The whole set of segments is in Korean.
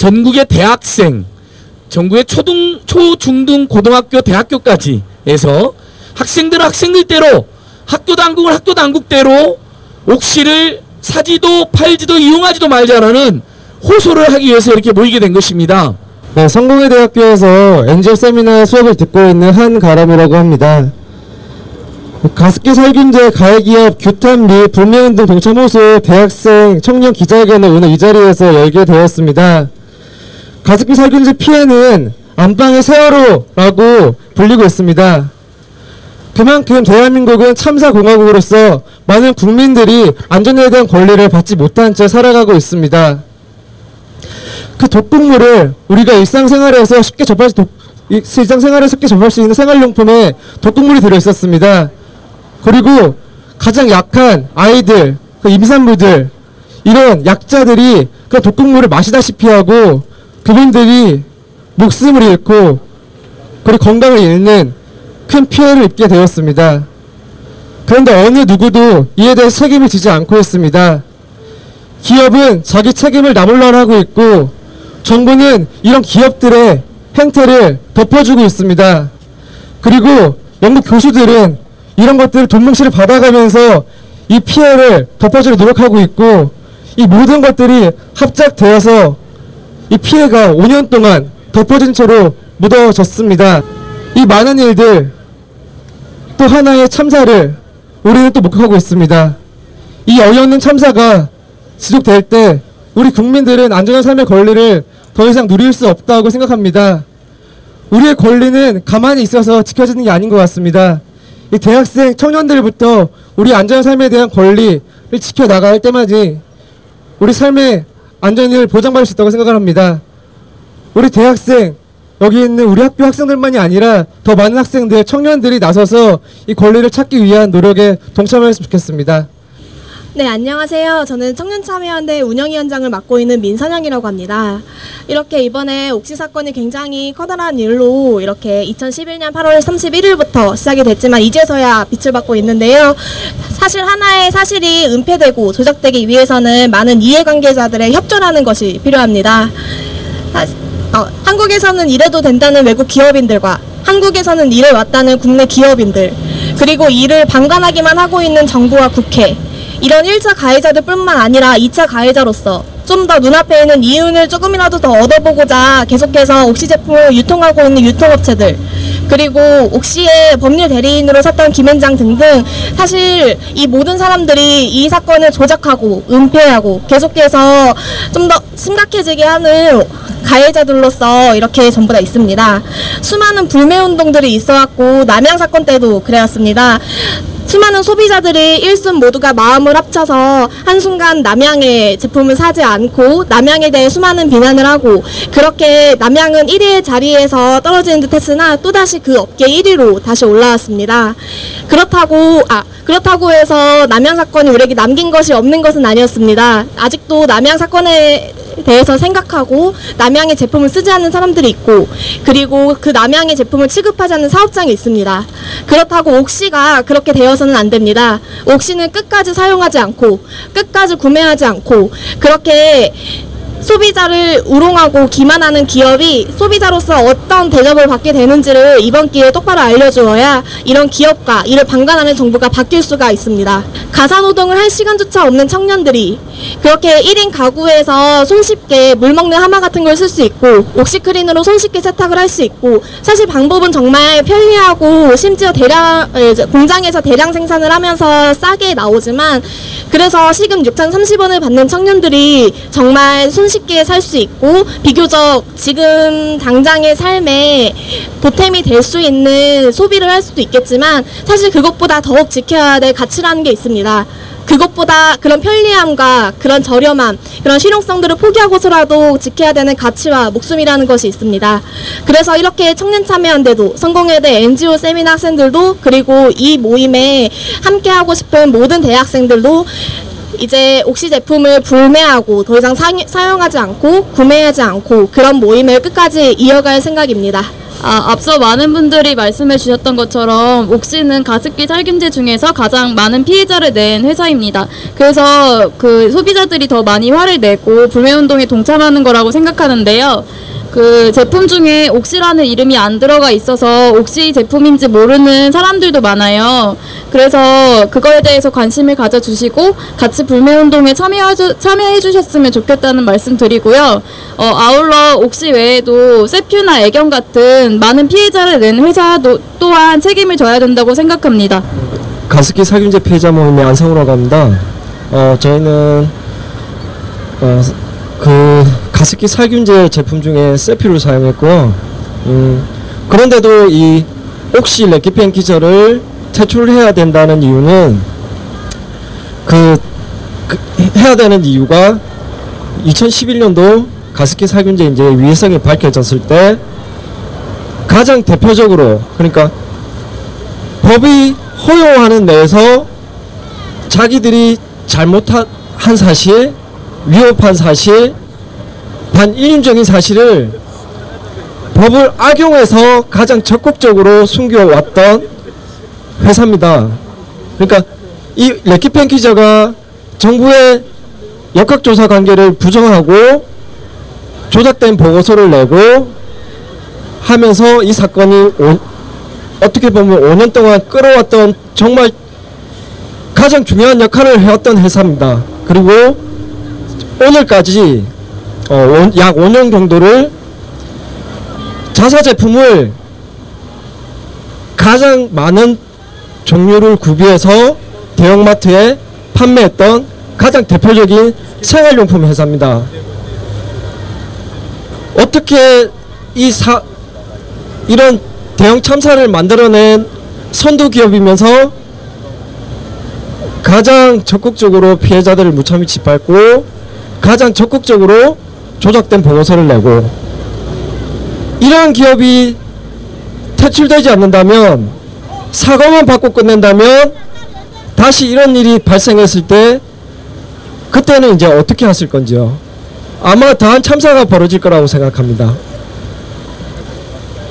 전국의 대학생, 전국의 초, 중등, 고등학교, 대학교까지 해서 학생들대로 학교 당국대로 옥시를 사지도 팔지도 이용하지도 말자라는 호소를 하기 위해서 이렇게 모이게 된 것입니다. 네, 성공회대학교에서 NGO 세미나 수업을 듣고 있는 한가람이라고 합니다. 가습기 살균제 가해기업 규탄 및 불매운동 동참호소 대학생 청년 기자회견을 오늘 이 자리에서 열게 되었습니다. 가습기 살균제 피해는 안방의 세월호라고 불리고 있습니다. 그만큼 대한민국은 참사공화국으로서 많은 국민들이 안전에 대한 권리를 받지 못한 채 살아가고 있습니다. 그 독극물을 우리가 일상생활에서 쉽게 접할 수 있는 생활용품에 독극물이 들어있었습니다. 그리고 가장 약한 아이들, 그 임산부들, 이런 약자들이 그 독극물을 마시다시피 하고 그분들이 목숨을 잃고 그리고 건강을 잃는 큰 피해를 입게 되었습니다. 그런데 어느 누구도 이에 대해 책임을 지지 않고 있습니다. 기업은 자기 책임을 나몰라라 하고 있고 정부는 이런 기업들의 행태를 덮어주고 있습니다. 그리고 영국 교수들은 이런 것들을 돈뭉치를 받아가면서 이 피해를 덮어주려 노력하고 있고 이 모든 것들이 합작되어서 이 피해가 5년 동안 덮어진 채로 묻어졌습니다. 이 많은 일들 또 하나의 참사를 우리는 또 목격하고 있습니다. 이 어이없는 참사가 지속될 때 우리 국민들은 안전한 삶의 권리를 더 이상 누릴 수 없다고 생각합니다. 우리의 권리는 가만히 있어서 지켜지는 게 아닌 것 같습니다. 이 대학생 청년들부터 우리 안전한 삶에 대한 권리를 지켜나갈 때마다 우리 삶의 안전을 보장받을 수 있다고 생각을 합니다. 우리 대학생, 여기 있는 우리 학교 학생들만이 아니라 더 많은 학생들, 청년들이 나서서 이 권리를 찾기 위한 노력에 동참했으면 좋겠습니다. 네, 안녕하세요. 저는 청년참여연대 운영위원장을 맡고 있는 민선영이라고 합니다. 이렇게 이번에 옥시 사건이 굉장히 커다란 일로 이렇게 2011년 8월 31일부터 시작이 됐지만 이제서야 빛을 받고 있는데요. 사실 하나의 사실이 은폐되고 조작되기 위해서는 많은 이해관계자들의 협조라는 것이 필요합니다. 한국에서는 이래도 된다는 외국 기업인들과 한국에서는 이래 왔다는 국내 기업인들, 그리고 이를 방관하기만 하고 있는 정부와 국회, 이런 1차 가해자들 뿐만 아니라 2차 가해자로서 좀 더 눈앞에 있는 이윤을 조금이라도 더 얻어보고자 계속해서 옥시 제품을 유통하고 있는 유통업체들, 그리고 옥시의 법률 대리인으로 섰던 김앤장 등등, 사실 이 모든 사람들이 이 사건을 조작하고 은폐하고 계속해서 좀 더 심각해지게 하는 가해자들로서 이렇게 전부 다 있습니다. 수많은 불매운동들이 있어왔고 남양 사건 때도 그래왔습니다. 수많은 소비자들이 일순 모두가 마음을 합쳐서 한순간 남양의 제품을 사지 않고 남양에 대해 수많은 비난을 하고, 그렇게 남양은 1위의 자리에서 떨어지는 듯 했으나 또다시 그 업계 1위로 다시 올라왔습니다. 그렇다고 해서 남양 사건이 우리에게 남긴 것이 없는 것은 아니었습니다. 아직도 남양 사건에 대해서 생각하고 남양의 제품을 쓰지 않는 사람들이 있고, 그리고 그 남양의 제품을 취급하지 않는 사업장이 있습니다. 그렇다고 옥시가 그렇게 되어서는 안 됩니다. 옥시는 끝까지 사용하지 않고 끝까지 구매하지 않고 그렇게 소비자를 우롱하고 기만하는 기업이 소비자로서 어떤 대접을 받게 되는지를 이번 기회에 똑바로 알려주어야 이런 기업과 이를 방관하는 정부가 바뀔 수가 있습니다. 가사노동을 할 시간조차 없는 청년들이 그렇게 1인 가구에서 손쉽게 물먹는 하마 같은 걸 쓸 수 있고 옥시크린으로 손쉽게 세탁을 할 수 있고, 사실 방법은 정말 편리하고 심지어 공장에서 대량 생산을 하면서 싸게 나오지만, 그래서 시급 6,030원을 받는 청년들이 정말 손쉽게 살 수 있고 비교적 지금 당장의 삶에 보탬이 될 수 있는 소비를 할 수도 있겠지만, 사실 그것보다 더욱 지켜야 될 가치라는 게 있습니다. 그것보다 그런 편리함과 그런 저렴함, 그런 실용성들을 포기하고서라도 지켜야 되는 가치와 목숨이라는 것이 있습니다. 그래서 이렇게 청년참여연대도, 성공회대 NGO 세미나 학생들도, 그리고 이 모임에 함께하고 싶은 모든 대학생들도 이제 옥시 제품을 불매하고 더 이상 사용하지 않고 구매하지 않고 그런 모임을 끝까지 이어갈 생각입니다. 앞서 많은 분들이 말씀해 주셨던 것처럼 옥시는 가습기 살균제 중에서 가장 많은 피해자를 낸 회사입니다. 그래서 그 소비자들이 더 많이 화를 내고 불매운동에 동참하는 거라고 생각하는데요. 그 제품 중에 옥시라는 이름이 안 들어가 있어서 옥시 제품인지 모르는 사람들도 많아요. 그래서 그거에 대해서 관심을 가져주시고 같이 불매운동에 참여해 주셨으면 좋겠다는 말씀 드리고요. 아울러 옥시 외에도 세퓨나 애경 같은 많은 피해자를 낸 회사도 또한 책임을 져야 된다고 생각합니다. 가습기 살균제 피해자 모임의 안상우라고 합니다. 저희는 그 가습기 살균제 제품 중에 세퓨를 사용했고요. 그런데도 이 옥시 레키펜 기절을 퇴출해야 된다는 이유는 해야 되는 이유가 2011년도 가습기 살균제 이제 위해성이 밝혀졌을 때 가장 대표적으로, 그러니까 법이 허용하는 내에서 자기들이 잘못한 사실, 위협한 사실, 반인륜적인 사실을 법을 악용해서 가장 적극적으로 숨겨왔던 회사입니다. 그러니까 이 레키펜 기자가 정부의 역학조사 관계를 부정하고 조작된 보고서를 내고 하면서 이 사건이 어떻게 보면 5년 동안 끌어왔던 정말 가장 중요한 역할을 해왔던 회사입니다. 그리고 오늘까지 약 5년 정도를 자사 제품을 가장 많은 종류를 구비해서 대형마트에 판매했던 가장 대표적인 생활용품 회사입니다. 어떻게 이런 대형 참사를 만들어낸 선두 기업이면서 가장 적극적으로 피해자들을 무참히 짓밟고 가장 적극적으로 조작된 보고서를 내고, 이러한 기업이 퇴출되지 않는다면, 사과만 받고 끝낸다면 다시 이런 일이 발생했을 때 그때는 이제 어떻게 하실 건지요. 아마 더한 참사가 벌어질 거라고 생각합니다.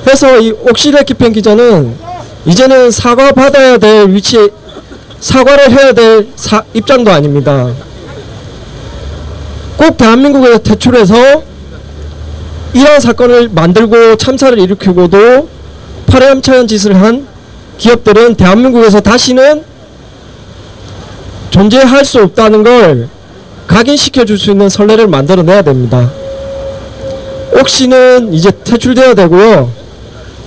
그래서 이 옥시 레키펜 기자는 이제는 사과받아야 될 위치에 사과를 해야 될 입장도 아닙니다. 꼭 대한민국에서 퇴출해서 이러한 사건을 만들고 참사를 일으키고도 파렴치한 짓을 한 기업들은 대한민국에서 다시는 존재할 수 없다는 걸 각인시켜 줄 수 있는 선례를 만들어내야 됩니다. 옥시는 이제 퇴출되어야 되고요.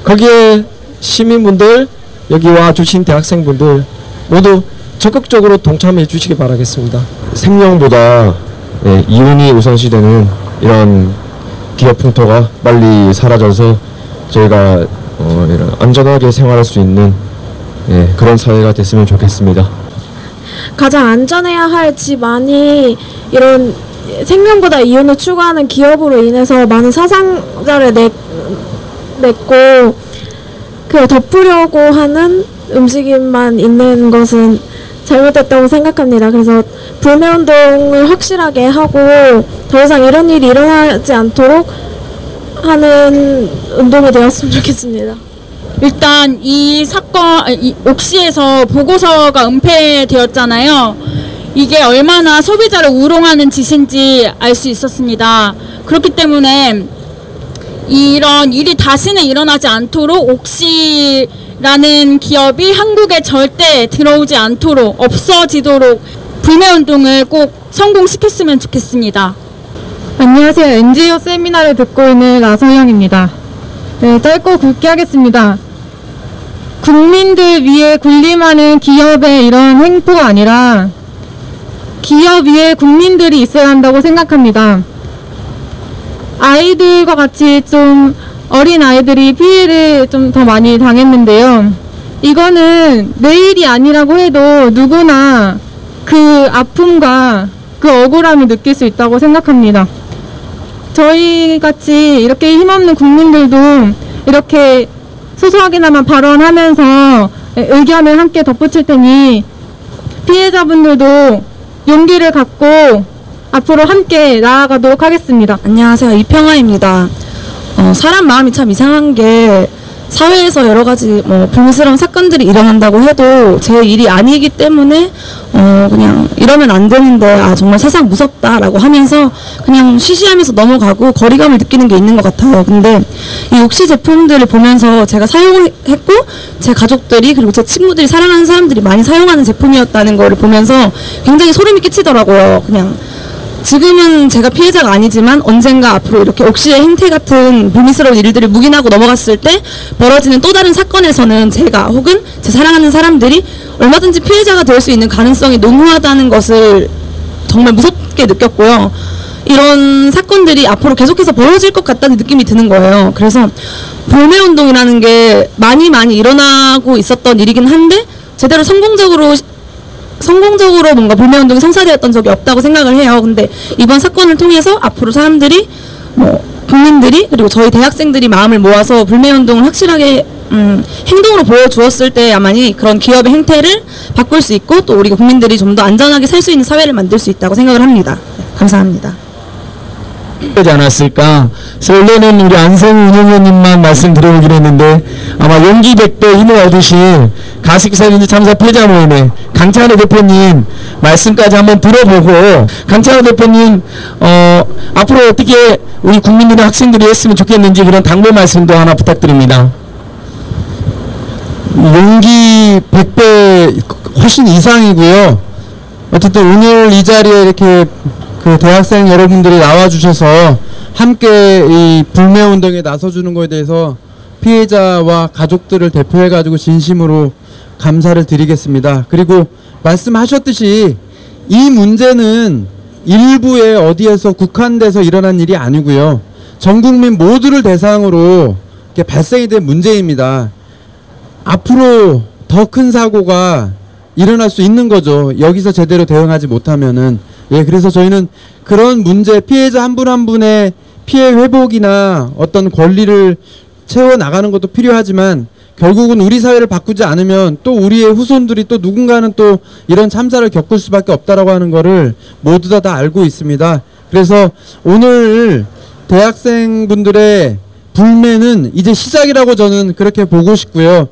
거기에 시민분들, 여기 와주신 대학생분들 모두 적극적으로 동참해 주시기 바라겠습니다. 생명보다 이윤이 우선시되는 이런 기업 흉터가 빨리 사라져서 저희가 이런 안전하게 생활할 수 있는 그런 사회가 됐으면 좋겠습니다. 가장 안전해야 할 집안이 이런 생명보다 이윤을 추구하는 기업으로 인해서 많은 사상자를 냈고 그 덮으려고 하는 움직임만 있는 것은 잘못됐다고 생각합니다. 그래서 불매운동을 확실하게 하고 더 이상 이런 일이 일어나지 않도록 하는 운동이 되었으면 좋겠습니다. 일단 이 사건, 옥시에서 보고서가 은폐되었잖아요. 이게 얼마나 소비자를 우롱하는 짓인지 알 수 있었습니다. 그렇기 때문에 이런 일이 다시는 일어나지 않도록 옥시라는 기업이 한국에 절대 들어오지 않도록, 없어지도록 불매운동을 꼭 성공시켰으면 좋겠습니다. 안녕하세요. NGO 세미나를 듣고 있는 나서영입니다. 네, 짧고 굵게 하겠습니다. 국민들 위에 군림하는 기업의 이런 행포가 아니라 기업 위에 국민들이 있어야 한다고 생각합니다. 아이들과 같이 좀 어린 아이들이 피해를 좀 더 많이 당했는데요. 이거는 내 일이 아니라고 해도 누구나 그 아픔과 그 억울함을 느낄 수 있다고 생각합니다. 저희 같이 이렇게 힘없는 국민들도 이렇게 소소하게나마 발언하면서 의견을 함께 덧붙일 테니 피해자분들도 용기를 갖고 앞으로 함께 나아가도록 하겠습니다. 안녕하세요. 이평아입니다. 사람 마음이 참 이상한 게 사회에서 여러 가지 불미스러운 사건들이 일어난다고 해도 제 일이 아니기 때문에 그냥 이러면 안 되는데 정말 세상 무섭다라고 하면서 그냥 쉬쉬하면서 넘어가고 거리감을 느끼는 게 있는 것 같아요. 근데 이 옥시 제품들을 보면서 제가 사용했고 제 가족들이 그리고 제 친구들이 사랑하는 사람들이 많이 사용하는 제품이었다는 거를 보면서 굉장히 소름이 끼치더라고요. 그냥 지금은 제가 피해자가 아니지만 언젠가 앞으로 이렇게 옥시의 행태 같은 불미스러운 일들을 묵인하고 넘어갔을 때 벌어지는 또 다른 사건에서는 제가 혹은 제 사랑하는 사람들이 얼마든지 피해자가 될 수 있는 가능성이 농후하다는 것을 정말 무섭게 느꼈고요. 이런 사건들이 앞으로 계속해서 벌어질 것 같다는 느낌이 드는 거예요. 그래서 불매운동이라는 게 많이 일어나고 있었던 일이긴 한데 제대로 성공적으로 뭔가 불매운동이 성사되었던 적이 없다고 생각을 해요. 근데 이번 사건을 통해서 앞으로 사람들이 국민들이 그리고 저희 대학생들이 마음을 모아서 불매운동을 확실하게 행동으로 보여주었을 때 아마니 그런 기업의 행태를 바꿀 수 있고 또 우리 국민들이 좀 더 안전하게 살 수 있는 사회를 만들 수 있다고 생각을 합니다. 네, 감사합니다. 되지 않았을까. 그래서 원래는 우리 안성우 운영위원님만 말씀드려보기로 했는데 아마 용기 100배 힘을 얻으실 가습기 살균제 참사 피해자 모임에 강찬호 대표님 말씀까지 한번 들어보고 강찬호 대표님 앞으로 어떻게 우리 국민들과 학생들이 했으면 좋겠는지 그런 당부 말씀도 하나 부탁드립니다. 용기 100배 훨씬 이상이고요. 어쨌든 오늘 이 자리에 이렇게 그 대학생 여러분들이 나와주셔서 함께 이 불매운동에 나서주는 것에 대해서 피해자와 가족들을 대표해가지고 진심으로 감사를 드리겠습니다. 그리고 말씀하셨듯이 이 문제는 일부의 어디에서 국한돼서 일어난 일이 아니고요. 전 국민 모두를 대상으로 이렇게 발생이 된 문제입니다. 앞으로 더 큰 사고가 일어날 수 있는 거죠. 여기서 제대로 대응하지 못하면은. 예, 그래서 저희는 그런 문제, 피해자 한 분 한 분의 피해 회복이나 어떤 권리를 채워나가는 것도 필요하지만 결국은 우리 사회를 바꾸지 않으면 또 우리의 후손들이 또 누군가는 또 이런 참사를 겪을 수밖에 없다라고 하는 거를 모두 다 알고 있습니다. 그래서 오늘 대학생분들의 불매는 이제 시작이라고 저는 그렇게 보고 싶고요.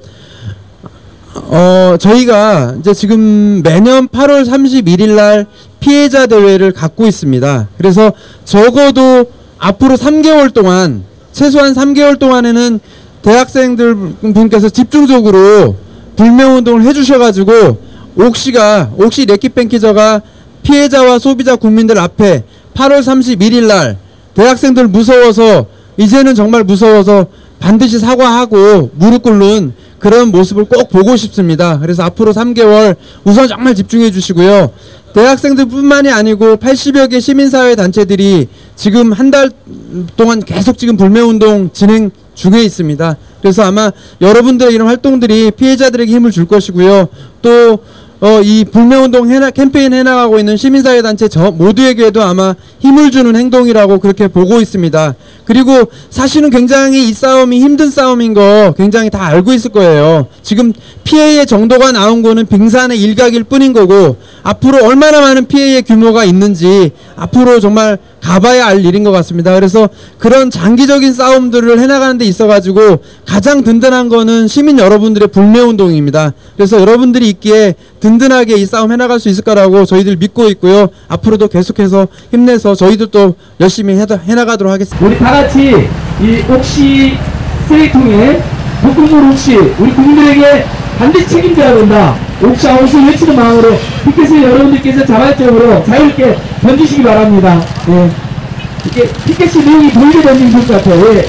저희가 이제 지금 매년 8월 31일 날 피해자 대회를 갖고 있습니다. 그래서 적어도 앞으로 3개월 동안, 최소한 3개월 동안에는 대학생들 분께서 집중적으로 불매운동을 해주셔가지고 옥시 레키팬키저가 피해자와 소비자 국민들 앞에 8월 31일 날 대학생들 무서워서 이제는 정말 무서워서 반드시 사과하고 무릎 꿇는 그런 모습을 꼭 보고 싶습니다. 그래서 앞으로 3개월 우선 정말 집중해 주시고요. 대학생들 뿐만이 아니고 80여 개 시민사회 단체들이 지금 한 달 동안 계속 지금 불매운동 진행 중에 있습니다. 그래서 아마 여러분들의 이런 활동들이 피해자들에게 힘을 줄 것이고요. 또 이 불매운동 캠페인 해나가고 있는 시민사회 단체 모두에게도 아마 힘을 주는 행동이라고 그렇게 보고 있습니다. 그리고 사실은 굉장히 이 싸움이 힘든 싸움인 거 굉장히 다 알고 있을 거예요. 지금 피해의 정도가 나온 거는 빙산의 일각일 뿐인 거고 앞으로 얼마나 많은 피해의 규모가 있는지 앞으로 정말 가봐야 알 일인 것 같습니다. 그래서 그런 장기적인 싸움들을 해나가는 데 있어가지고 가장 든든한 거는 시민 여러분들의 불매운동입니다. 그래서 여러분들이 있기에 든든하게 이 싸움 해나갈 수 있을 거라고 저희들 믿고 있고요. 앞으로도 계속해서 힘내서 저희들도 열심히 해나가도록 하겠습니다. 우리 다 같이 이 옥시 쓰레기통에 북극물 옥시 우리 국민들에게 반드시 책임져야 된다. 옥시와 옥시를 외치는 마음으로 피켓을 여러분들께서 자발적으로 자유롭게 던지시기 바랍니다. 예. 이렇게 피켓이 내용이 보이게 던지면 좋을 것 같아요. 예.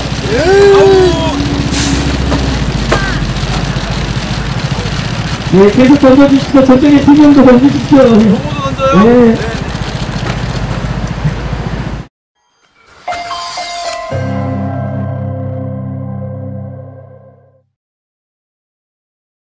예, 계속 던져주시고 저쪽에 두 명도 던져주십시오. 예.